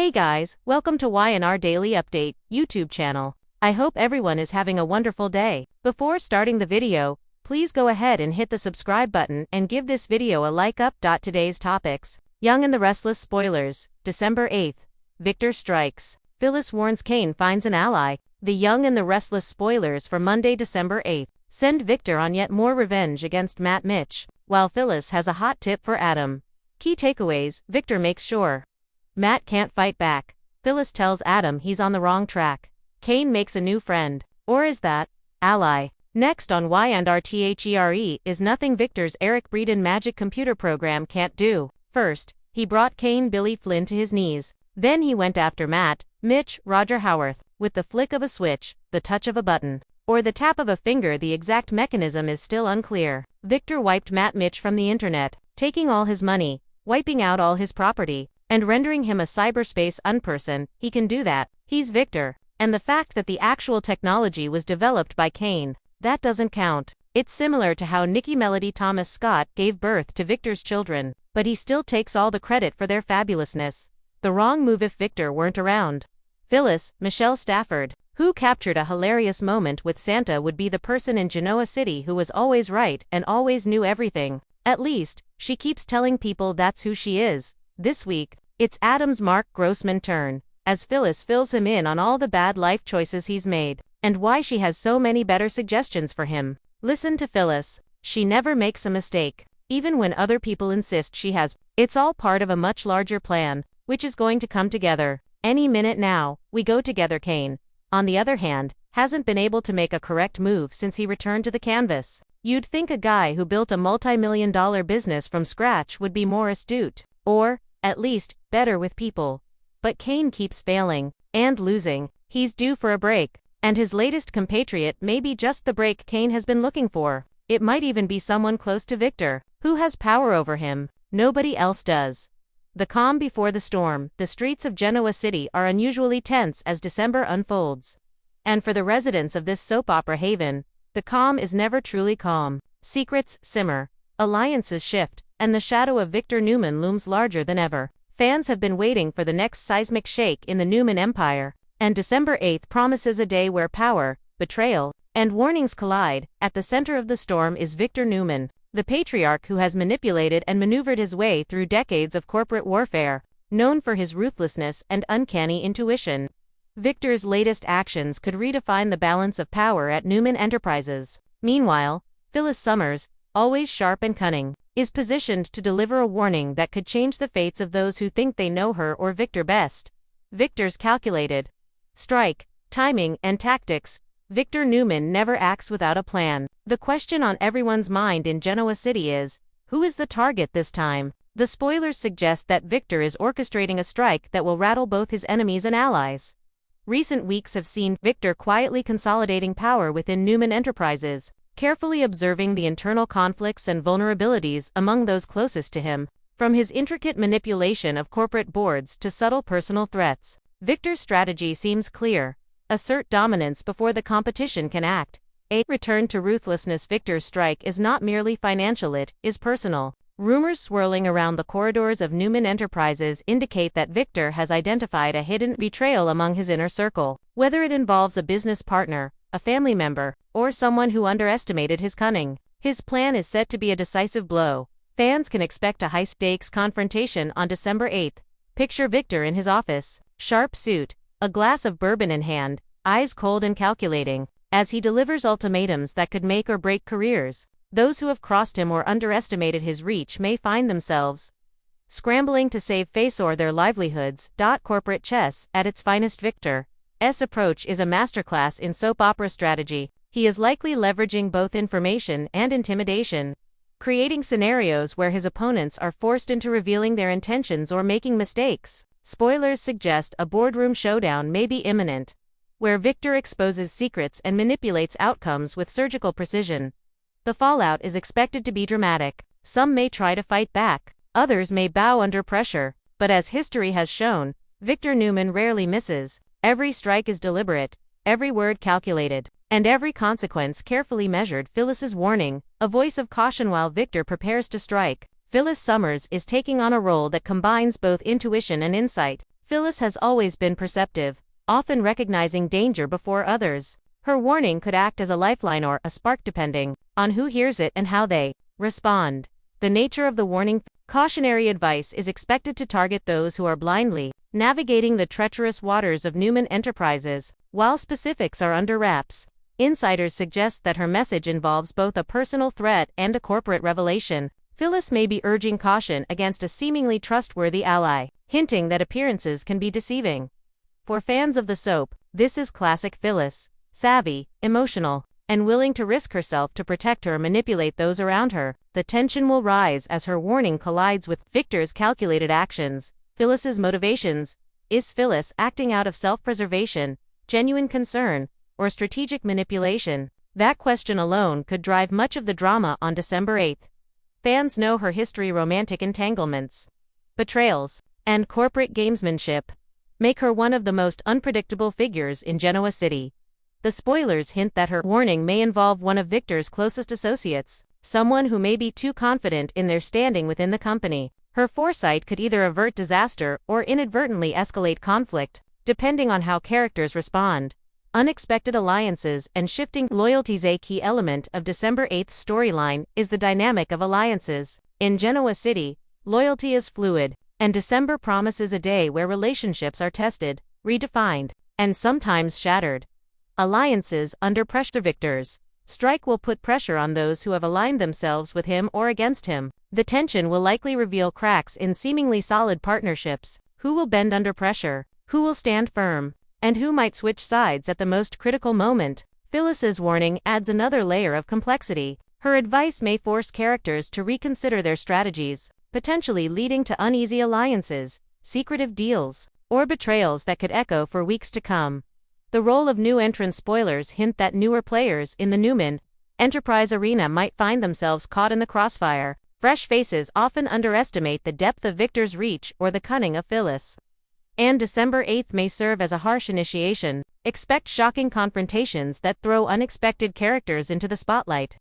Hey guys, welcome to Y&R Daily Update YouTube channel. I hope everyone is having a wonderful day. Before starting the video, please go ahead and hit the subscribe button and give this video a like up. Today's topics: Young and the Restless spoilers, December 8th. Victor strikes. Phyllis warns Kane finds an ally. The Young and the Restless spoilers for Monday, December 8th. Send Victor on yet more revenge against Matt Mitch, while Phyllis has a hot tip for Adam. Key takeaways: Victor makes sure Matt can't fight back. Phyllis tells Adam he's on the wrong track. Kane makes a new friend. Or is that ally? Next on Y&R is nothing Victor's Eric Breeden magic computer program can't do. First, he brought Kane Billy Flynn to his knees. Then he went after Matt, Mitch, Roger Howarth, with the flick of a switch, the touch of a button, or the tap of a finger. The exact mechanism is still unclear. Victor wiped Matt Mitch from the internet, taking all his money, wiping out all his property, and rendering him a cyberspace unperson. He can do that. He's Victor. And the fact that the actual technology was developed by Kane, that doesn't count. It's similar to how Nikki Melody Thomas Scott gave birth to Victor's children, but he still takes all the credit for their fabulousness. The wrong move if Victor weren't around. Phyllis, Michelle Stafford, who captured a hilarious moment with Santa, would be the person in Genoa City who was always right and always knew everything. At least, she keeps telling people that's who she is. This week, it's Adam's Mark Grossman turn, as Phyllis fills him in on all the bad life choices he's made, and why she has so many better suggestions for him. Listen to Phyllis. She never makes a mistake, even when other people insist she has. It's all part of a much larger plan, which is going to come together any minute now. We go together. Kane, on the other hand, hasn't been able to make a correct move since he returned to the canvas. You'd think a guy who built a multi-million-dollar business from scratch would be more astute, or, at least, better with people. But Kane keeps failing, and losing. He's due for a break, and his latest compatriot may be just the break Kane has been looking for. It might even be someone close to Victor, who has power over him. Nobody else does. The calm before the storm. The streets of Genoa City are unusually tense as December unfolds. And for the residents of this soap opera haven, the calm is never truly calm. Secrets simmer, alliances shift, and the shadow of Victor Newman looms larger than ever. Fans have been waiting for the next seismic shake in the Newman empire, and December 8th promises a day where power, betrayal, and warnings collide. At the center of the storm is Victor Newman, the patriarch who has manipulated and maneuvered his way through decades of corporate warfare, known for his ruthlessness and uncanny intuition. Victor's latest actions could redefine the balance of power at Newman Enterprises. Meanwhile, Phyllis Summers, always sharp and cunning, is positioned to deliver a warning that could change the fates of those who think they know her or Victor best. Victor's calculated strike, timing, and tactics. Victor Newman never acts without a plan. The question on everyone's mind in Genoa City is, who is the target this time? The spoilers suggest that Victor is orchestrating a strike that will rattle both his enemies and allies. Recent weeks have seen Victor quietly consolidating power within Newman Enterprises, carefully observing the internal conflicts and vulnerabilities among those closest to him. From his intricate manipulation of corporate boards to subtle personal threats, Victor's strategy seems clear. Assert dominance before the competition can act. A return to ruthlessness. Victor's strike is not merely financial, it is personal. Rumors swirling around the corridors of Newman Enterprises indicate that Victor has identified a hidden betrayal among his inner circle. Whether it involves a business partner, a family member, or someone who underestimated his cunning, his plan is set to be a decisive blow. Fans can expect a high-stakes confrontation on December 8th. Picture Victor in his office, sharp suit, a glass of bourbon in hand, eyes cold and calculating, as he delivers ultimatums that could make or break careers. Those who have crossed him or underestimated his reach may find themselves scrambling to save face or their livelihoods. Corporate chess at its finest. Victor's approach is a masterclass in soap opera strategy. He is likely leveraging both information and intimidation, creating scenarios where his opponents are forced into revealing their intentions or making mistakes. Spoilers suggest a boardroom showdown may be imminent, where Victor exposes secrets and manipulates outcomes with surgical precision. The fallout is expected to be dramatic. Some may try to fight back, others may bow under pressure, but as history has shown, Victor Newman rarely misses. Every strike is deliberate, every word calculated, and every consequence carefully measured. Phyllis's warning, a voice of caution while Victor prepares to strike. Phyllis Summers is taking on a role that combines both intuition and insight. Phyllis has always been perceptive, often recognizing danger before others. Her warning could act as a lifeline or a spark depending on who hears it and how they respond. The nature of the warning: cautionary advice is expected to target those who are blindly navigating the treacherous waters of Newman Enterprises. While specifics are under wraps, insiders suggest that her message involves both a personal threat and a corporate revelation. Phyllis may be urging caution against a seemingly trustworthy ally, hinting that appearances can be deceiving. For fans of the soap, this is classic Phyllis: savvy, emotional, and willing to risk herself to protect or manipulate those around her. The tension will rise as her warning collides with Victor's calculated actions. Phyllis's motivations: is Phyllis acting out of self-preservation, genuine concern, or strategic manipulation? That question alone could drive much of the drama on December 8th. Fans know her history: romantic entanglements, betrayals, and corporate gamesmanship make her one of the most unpredictable figures in Genoa City. The spoilers hint that her warning may involve one of Victor's closest associates, someone who may be too confident in their standing within the company. Her foresight could either avert disaster or inadvertently escalate conflict, depending on how characters respond. Unexpected alliances and shifting loyalties: a key element of December 8th's storyline is the dynamic of alliances. In Genoa City, loyalty is fluid, and December promises a day where relationships are tested, redefined, and sometimes shattered. Alliances under pressure: Victor's strike will put pressure on those who have aligned themselves with him or against him. The tension will likely reveal cracks in seemingly solid partnerships. Who will bend under pressure? Who will stand firm? And who might switch sides at the most critical moment? Phyllis's warning adds another layer of complexity. Her advice may force characters to reconsider their strategies, potentially leading to uneasy alliances, secretive deals, or betrayals that could echo for weeks to come. The role of new entrant: spoilers hint that newer players in the Newman Enterprise arena might find themselves caught in the crossfire. Fresh faces often underestimate the depth of Victor's reach or the cunning of Phyllis. And December 8th may serve as a harsh initiation. Expect shocking confrontations that throw unexpected characters into the spotlight.